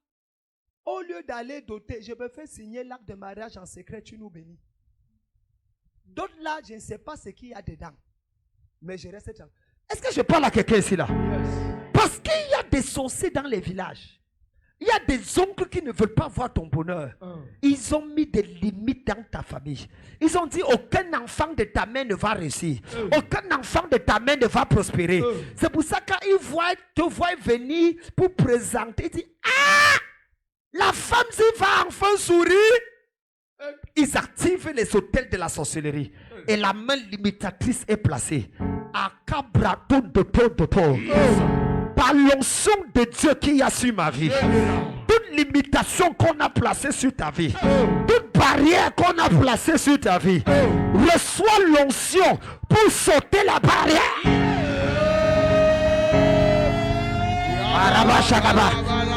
au lieu d'aller doter, je me fais signer l'acte de mariage en secret, tu nous bénis. D'autres là, je ne sais pas ce qu'il y a dedans. Mais je reste là. Est-ce que je parle à quelqu'un ici là? Yes. Parce qu'il y a des sorciers dans les villages. Il y a des oncles qui ne veulent pas voir ton bonheur. Ils ont mis des limites dans ta famille. Ils ont dit aucun enfant de ta main ne va réussir. Aucun enfant de ta main ne va prospérer. C'est pour ça quand ils te voient venir pour présenter, ils disent ah, la femme s'y va enfin sourire. Ils activent les hôtels de la sorcellerie. Et la main limitatrice est placée. Akabrato de par l'onction de Dieu qui a sur ma vie. Toute limitation qu'on a placée sur ta vie, toute barrière qu'on a placée sur ta vie, reçois l'onction pour sauter la barrière.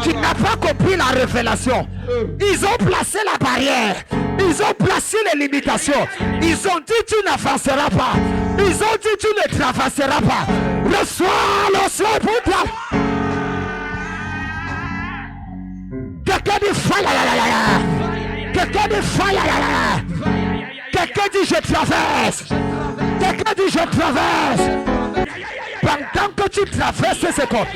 Tu n'as pas compris la révélation. Ils ont placé la barrière. Ils ont placé les limitations. Ils ont dit tu n'avanceras pas. Ils ont dit tu ne traverseras pas. Reçois l'onction pour toi. Quelqu'un dit fire. Quelqu'un dit fire. Quelqu'un dit je traverse. Quelqu'un dit je traverse. Pendant que tu traverses ce corps,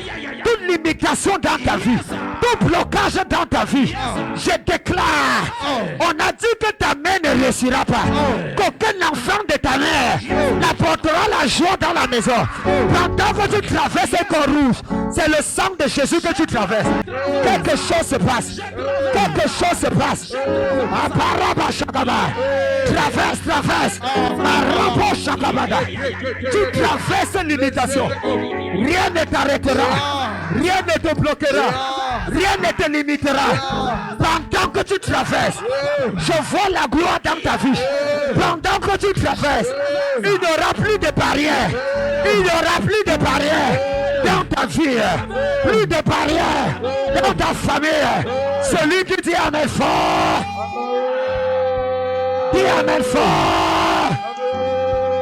toute limitation dans ta vie, tout blocage dans ta vie, je déclare, on a dit que ta main ne réussira pas, qu'aucun enfant de ta mère n'apportera la joie dans la maison. Pendant que tu traverses un corps rouge, c'est le sang de Jésus que tu traverses. Quelque chose se passe. Quelque chose se passe. Traverse. Tu traverses l'imitation. Rien ne t'arrêtera. Rien ne te bloquera. Rien ne te limitera. Pendant que tu traverses, je vois la gloire dans ta vie. Pendant que tu traverses, il n'y aura plus de barrières. Il n'y aura plus de barrières dans ta vie. Plus de barrières dans ta famille. Celui qui dit amen fort. Dis amen fort.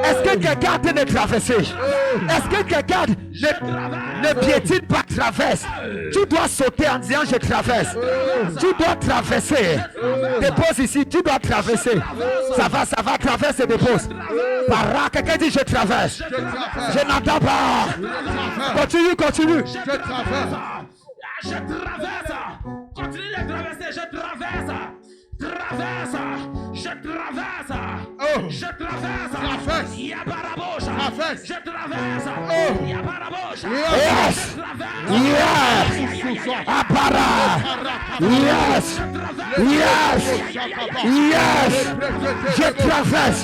Est-ce que quelqu'un a de traverser? Est-ce que quelqu'un ne piétine pas traverse? Tu dois sauter en disant je traverse. Tu dois traverser. Dépose ici, tu dois traverser. Ça va, traverse et dépose. Par quelqu'un dit je traverse. Je n'entends pas. Continue. Je traverse. Je traverse. Continue de traverser, je traverse. Je traverse. Je traverse. Yabarabosha. Je traverse. Yabarabosha. Yes. Apara. Yes. Je traverse.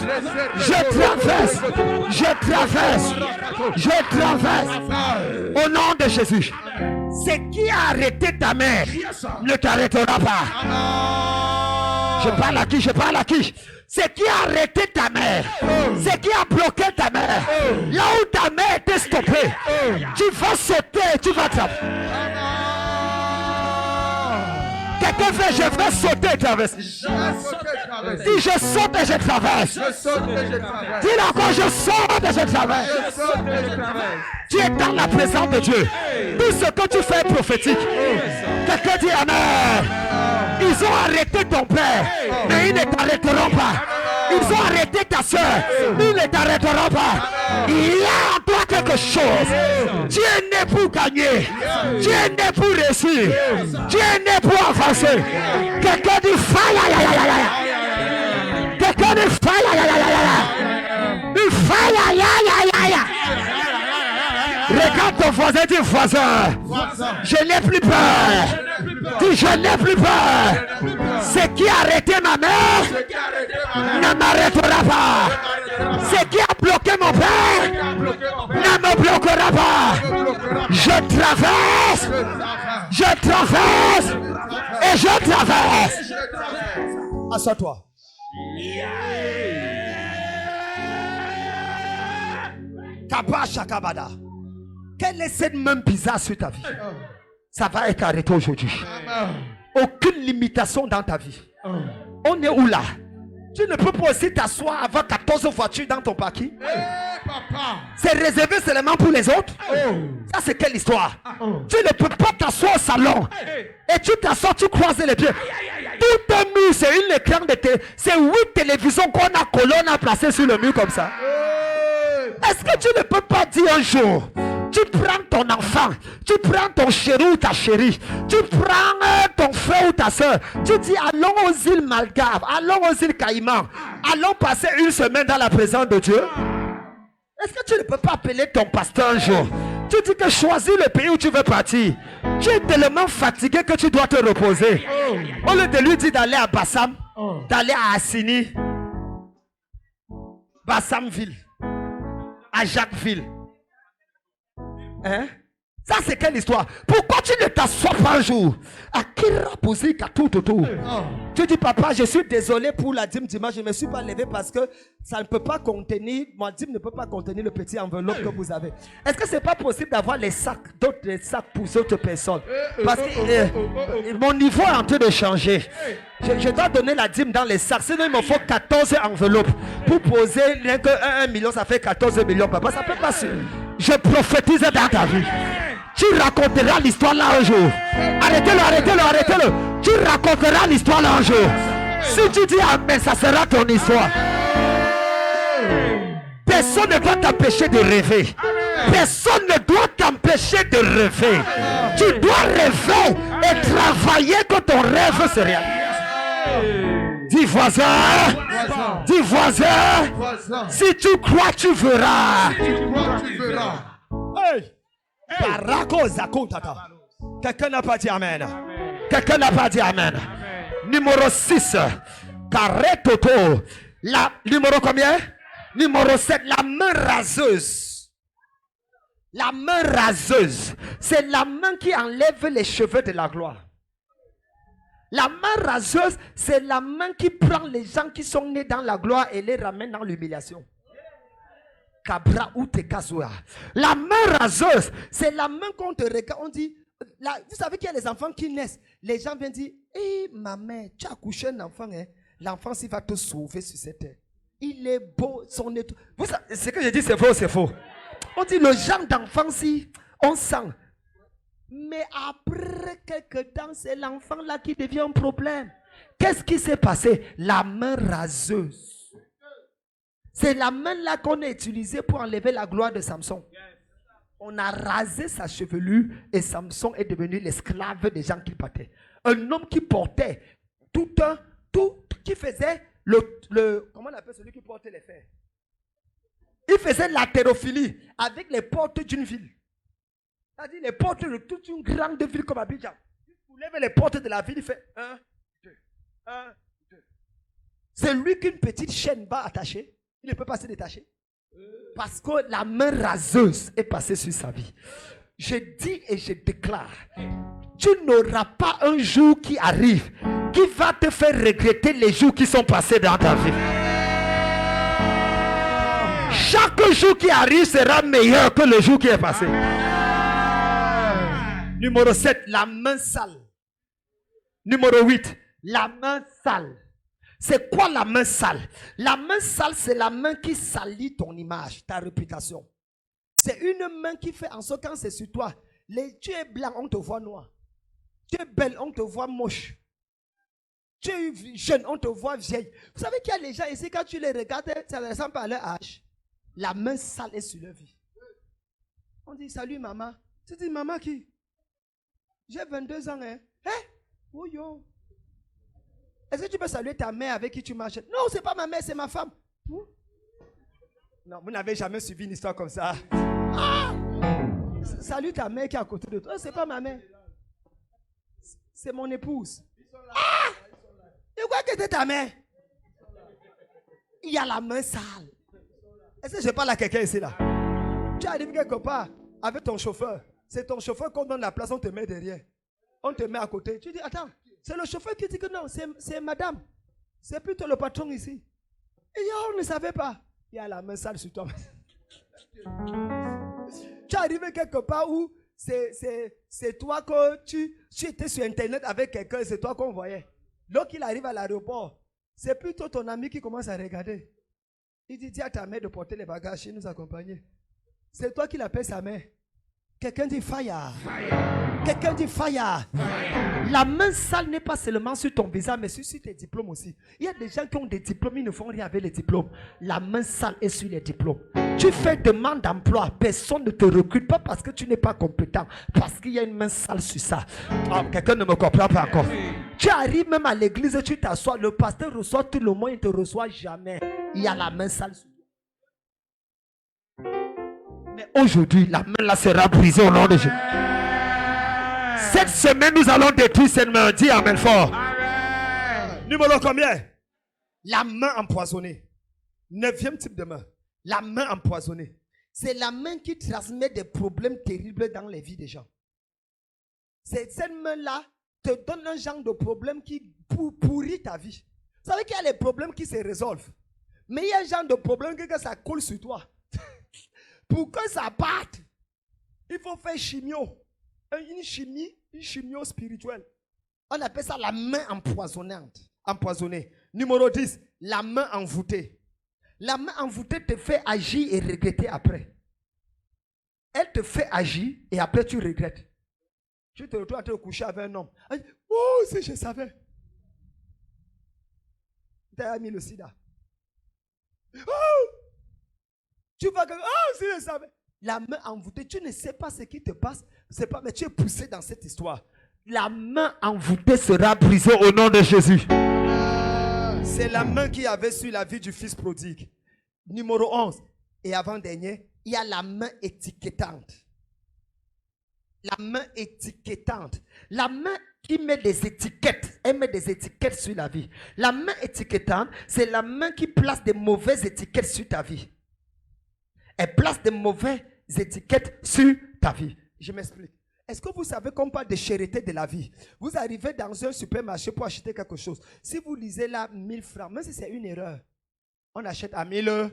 Au nom de Jésus. Ce qui a arrêté ta mère ne t'arrêtera pas. Je parle à qui? Ce qui a arrêté ta mère, ce qui a bloqué ta mère, là où ta mère était stoppée, tu vas sauter, tu vas traverser. Quelqu'un fait je vais sauter et traverser. Dis je saute et je traverse. Dis encore je saute et je traverse. Tu es dans la présence de Dieu. Tout ce que tu fais est prophétique. Quelqu'un dit amen. Ils ont arrêté ton père, mais ils ne t'arrêteront pas. Ils ont arrêté ta soeur, ils ne t'arrêteront pas. Il y a en toi quelque chose. Tu es né pour gagner. Tu es né pour réussir. Tu es né pour avancer. Quelqu'un dit faille. Quelqu'un dit faille. Il faille. Regarde ton voisin, dis voisin. Je n'ai plus peur. Dis je n'ai plus peur. Ce qui a arrêté ma mère ne m'arrêtera pas. Ce qui a bloqué mon père ne me bloquera pas. Je traverse et je traverse. Assois-toi. Kabasha Kabada. Quelle est cette main bizarre sur ta vie? Ça va être arrêté aujourd'hui. Aucune limitation dans ta vie. On est où là? Tu ne peux pas aussi t'asseoir avant 14 voitures dans ton parking. C'est réservé seulement pour les autres. Ça c'est quelle histoire? Tu ne peux pas t'asseoir au salon. Et tu t'assois, tu croises les pieds. Tout un mur, c'est une écran de télé. C'est 8 télévisions qu'on a colonne à placer sur le mur comme ça. Est-ce que tu ne peux pas dire un jour, tu prends ton enfant, tu prends ton chéri ou ta chérie, tu prends ton frère ou ta soeur, tu dis allons aux îles Malgaves, allons aux îles Caïmans, allons passer une semaine dans la présence de Dieu? Est-ce que tu ne peux pas appeler ton pasteur un jour? Tu dis que choisis le pays où tu veux partir. Tu es tellement fatigué que tu dois te reposer. Au lieu de lui dire d'aller à Bassam, d'aller à Assini, Bassamville, à Jacquesville. Hein? Ça c'est quelle histoire? Pourquoi tu ne t'assois pas un jour? Tu dis papa, je suis désolé pour la dîme dimanche, je ne me suis pas levé parce que ça ne peut pas contenir, ma dîme ne peut pas contenir le petit enveloppe que vous avez. Est-ce que c'est pas possible d'avoir les sacs, d'autres sacs pour d'autres personnes? Parce que mon niveau est en train de changer. Je dois donner la dîme dans les sacs, sinon il me faut 14 enveloppes pour poser rien que 1 million, ça fait 14 millions papa, ça peut pas se... Je prophétise dans ta vie. Tu raconteras l'histoire là un jour. Arrêtez-le. Tu raconteras l'histoire là un jour. Si tu dis amen, ça sera ton histoire. Personne ne doit t'empêcher de rêver. Personne ne doit t'empêcher de rêver. Tu dois rêver et travailler que ton rêve se réalise. Dis voisin. Dis voisin. Si tu crois, tu verras. Hey. Quelqu'un n'a pas dit amen. Quelqu'un n'a pas dit amen. Numéro 6. Carré Toto. Numéro combien? Numéro 7. La main raseuse. La main raseuse. C'est la main qui enlève les cheveux de la gloire. La main raseuse, c'est la main qui prend les gens qui sont nés dans la gloire et les ramène dans l'humiliation. La main raseuse, c'est la main qu'on te regarde, on dit, vous savez qu'il y a les enfants qui naissent, les gens viennent dire, hé ma mère, tu as accouché un enfant, hein? L'enfant s'il va te sauver sur cette terre. Il est beau, son étoile. Vous savez, ce que je dis c'est faux, c'est faux. On dit le genre d'enfant si on sent. Mais après quelques temps, c'est l'enfant là qui devient un problème. Qu'est-ce qui s'est passé? La main raseuse. C'est la main là qu'on a utilisée pour enlever la gloire de Samson. On a rasé sa chevelure et Samson est devenu l'esclave des gens qui battaient. Un homme qui portait qui faisait comment on appelle celui qui portait les fers? Il faisait l'haltérophilie avec les portes d'une ville. C'est-à-dire les portes de toute une grande ville comme Abidjan. Il soulève les portes de la ville, il fait 1, 2, 1, 2. C'est lui qu'une petite chaîne va attacher. Il ne peut pas se détacher. Parce que la main raseuse est passée sur sa vie. Je dis et je déclare, tu n'auras pas un jour qui arrive qui va te faire regretter les jours qui sont passés dans ta vie. Chaque jour qui arrive sera meilleur que le jour qui est passé. Numéro 7, la main sale. Numéro 8, la main sale. C'est quoi la main sale? La main sale, c'est la main qui salit ton image, ta réputation. C'est une main qui fait en sorte que quand c'est sur toi, tu es blanc, on te voit noir. Tu es belle, on te voit moche. Tu es jeune, on te voit vieille. Vous savez qu'il y a les gens ici, quand tu les regardes, ça ne ressemble pas à leur âge. La main sale est sur leur vie. On dit, salut maman. Tu dis, maman qui? J'ai 22 ans, hein? Hein? Oh yo. Est-ce que tu peux saluer ta mère avec qui tu marches? Non, c'est pas ma mère, c'est ma femme. Non, vous n'avez jamais suivi une histoire comme ça. Ah! Salut ta mère qui est à côté de toi. Oh, c'est pas ma mère. C'est mon épouse. Ah! Et quoi que c'est ta mère? Il y a la main sale. Est-ce que je parle à quelqu'un ici là? Tu arrives quelque part avec ton chauffeur. C'est ton chauffeur qu'on donne la place, on te met derrière. On te met à côté. Tu dis, attends, c'est le chauffeur qui dit que non, c'est madame. C'est plutôt le patron ici. Et on ne savait pas. Il y a la main sale sur toi. Tu arrives quelque part où c'est toi que tu étais sur Internet avec quelqu'un, c'est toi qu'on voyait. Lorsqu'il arrive à l'aéroport, c'est plutôt ton ami qui commence à regarder. Il dit, dis à ta mère de porter les bagages et nous accompagner. C'est toi qui l'appelles sa mère. Quelqu'un dit fire. Quelqu'un dit fire. La main sale n'est pas seulement sur ton visage, mais sur tes diplômes aussi. Il y a des gens qui ont des diplômes, ils ne font rien avec les diplômes. La main sale est sur les diplômes. Tu fais demande d'emploi, personne ne te recrute pas parce que tu n'es pas compétent, parce qu'il y a une main sale sur ça. Oh, quelqu'un ne me comprend pas encore. Tu arrives même à l'église, tu t'assois, le pasteur reçoit tout le monde, il ne te reçoit jamais. Il y a la main sale sur toi. Mais aujourd'hui, la main là sera brisée au nom de Jésus. Cette semaine, nous allons détruire cette main. Dis amen fort. Amen. Numéro combien? La main empoisonnée. 9e type de main. La main empoisonnée. C'est la main qui transmet des problèmes terribles dans les vies des gens. Cette main-là te donne un genre de problème qui pourrit ta vie. Vous savez qu'il y a les problèmes qui se résolvent. Mais il y a un genre de problème que ça colle sur toi. Pour que ça parte, il faut faire chimio. Une chimio spirituelle. On appelle ça la main empoisonnée. Numéro 10, la main envoûtée. La main envoûtée te fait agir et regretter après. Elle te fait agir et après tu regrettes. Tu te retrouves à te coucher avec un homme. Oh, si je savais. Tu as mis le sida. Oh! Tu vas que, oh, si je savais. La main envoûtée, tu ne sais pas ce qui te passe, c'est pas, mais tu es poussé dans cette histoire. La main envoûtée sera brisée au nom de Jésus. C'est la main qui avait sur la vie du fils prodigue. Numéro 11. Et avant-dernier, il y a la main étiquetante. La main étiquetante. La main qui met des étiquettes. Elle met des étiquettes sur la vie. La main étiquetante, c'est la main qui place des mauvaises étiquettes sur ta vie. Elle place des mauvaises étiquettes sur ta vie. Je m'explique. Est-ce que vous savez qu'on parle de charité de la vie? Vous arrivez dans un supermarché pour acheter quelque chose. Si vous lisez là 1000 francs, même si c'est une erreur, on achète à 1000.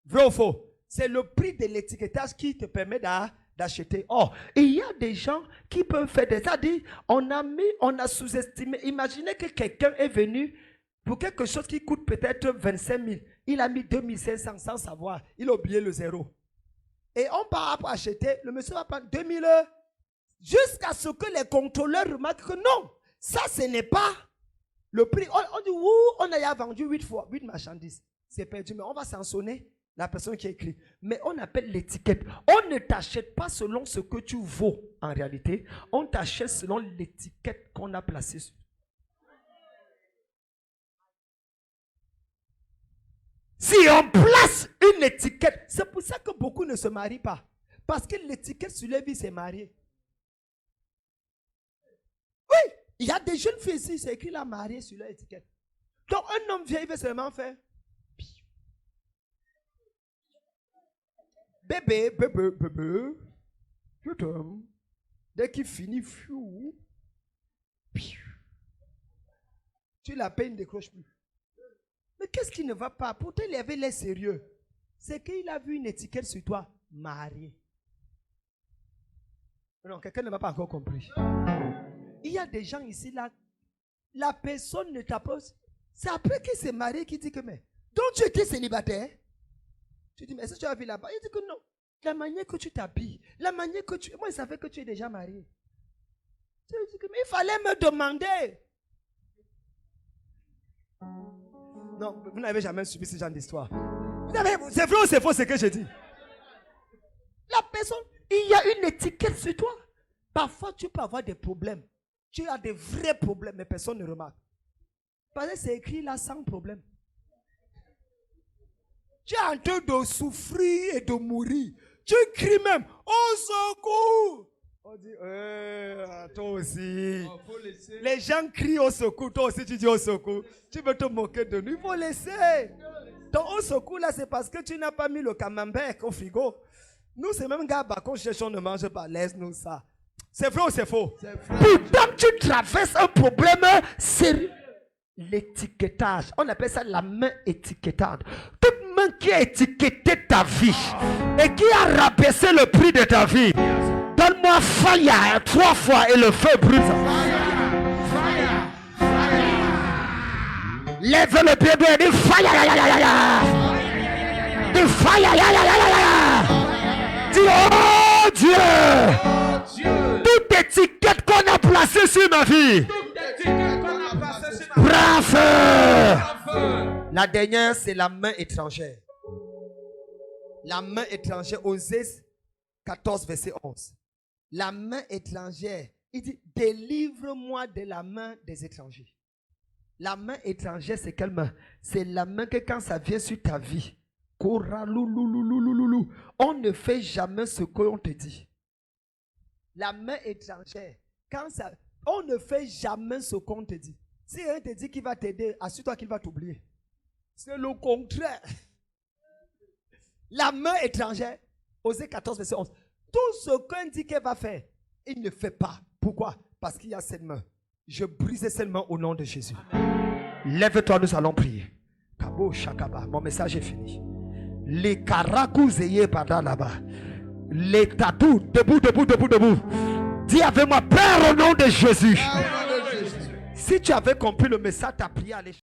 Vrai ou faux? C'est le prix de l'étiquetage qui te permet d'acheter. Oh, et il y a des gens qui peuvent faire des... C'est-à-dire, on a sous-estimé. Imaginez que quelqu'un est venu pour quelque chose qui coûte peut-être 25 000. Il a mis 2500 sans savoir. Il a oublié le zéro. Et on part pour acheter. Le monsieur va prendre 2000 jusqu'à ce que les contrôleurs remarquent que non, ça ce n'est pas le prix. On dit, on a vendu 8 marchandises. C'est perdu, mais on va sanctionner la personne qui a écrit. Mais on appelle l'étiquette. On ne t'achète pas selon ce que tu vaux en réalité. On t'achète selon l'étiquette qu'on a placée sur. Si on place une étiquette, c'est pour ça que beaucoup ne se marient pas. Parce que l'étiquette sur les vies, c'est marié. Oui, il y a des jeunes filles ici, c'est écrit la mariée sur leur étiquette. Donc un homme vient, il veut seulement faire. Bébé, je t'aime. Dès qu'il finit, tu la peine ne décroche plus. Mais qu'est-ce qui ne va pas? Pourtant, il avait l'air sérieux. C'est qu'il a vu une étiquette sur toi, marié. Non, quelqu'un ne m'a pas encore compris. Il y a des gens ici, là, la personne ne t'approche. C'est après qu'il s'est marié qu'il dit que, mais, donc tu étais célibataire? Tu dis, mais est-ce que tu as vu là-bas? Il dit que non. La manière que tu t'habilles, la manière que tu... Moi, je savais que tu es déjà marié. Tu dis que, mais il fallait me demander. Non, vous n'avez jamais subi ce genre d'histoire. C'est vrai ou c'est faux ce que je dis? La personne, il y a une étiquette sur toi. Parfois, tu peux avoir des problèmes. Tu as des vrais problèmes, mais personne ne remarque. Parce que c'est écrit là sans problème. Tu es en train de souffrir et de mourir. Tu cries même, au secours! On dit, toi aussi. Les gens crient au secours, toi aussi tu dis au secours. Tu veux te moquer de nous, il faut laisser. Ton au secours là, c'est parce que tu n'as pas mis le camembert au frigo. Nous, c'est même gars qu'on cherche, on ne mange pas. Laisse-nous ça. C'est vrai ou c'est faux? Pourtant, tu traverses un problème sérieux. L'étiquetage, on appelle ça la main étiquetante. Toute main qui a étiqueté ta vie et qui a rabaissé le prix de ta vie, donne-moi fire 3 fois et le feu brûle. Lève le pied et dis fire. Dis fire. Dis oh Dieu. Toute étiquette qu'on a placée sur ma vie. Bravo. La dernière, c'est la main étrangère. La main étrangère, Osée 14, verset 11. La main étrangère, il dit, délivre-moi de la main des étrangers. La main étrangère, c'est quelle main? C'est la main que quand ça vient sur ta vie, on ne fait jamais ce qu'on te dit. La main étrangère, quand ça, on ne fait jamais ce qu'on te dit. Si un te dit qu'il va t'aider, assure-toi qu'il va t'oublier. C'est le contraire. La main étrangère, Osée 14, verset 11. Tout ce qu'un dit qu'il va faire, il ne fait pas. Pourquoi? Parce qu'il y a cette main. Je brise cette main au nom de Jésus. Lève-toi, nous allons prier. Kabo Shakaba, mon message est fini. Les Karakouzeye pendant là-bas. Les tatous, debout. Dis avec moi, Père, au nom de Jésus. Si tu avais compris le message, tu as prié à l'échelle.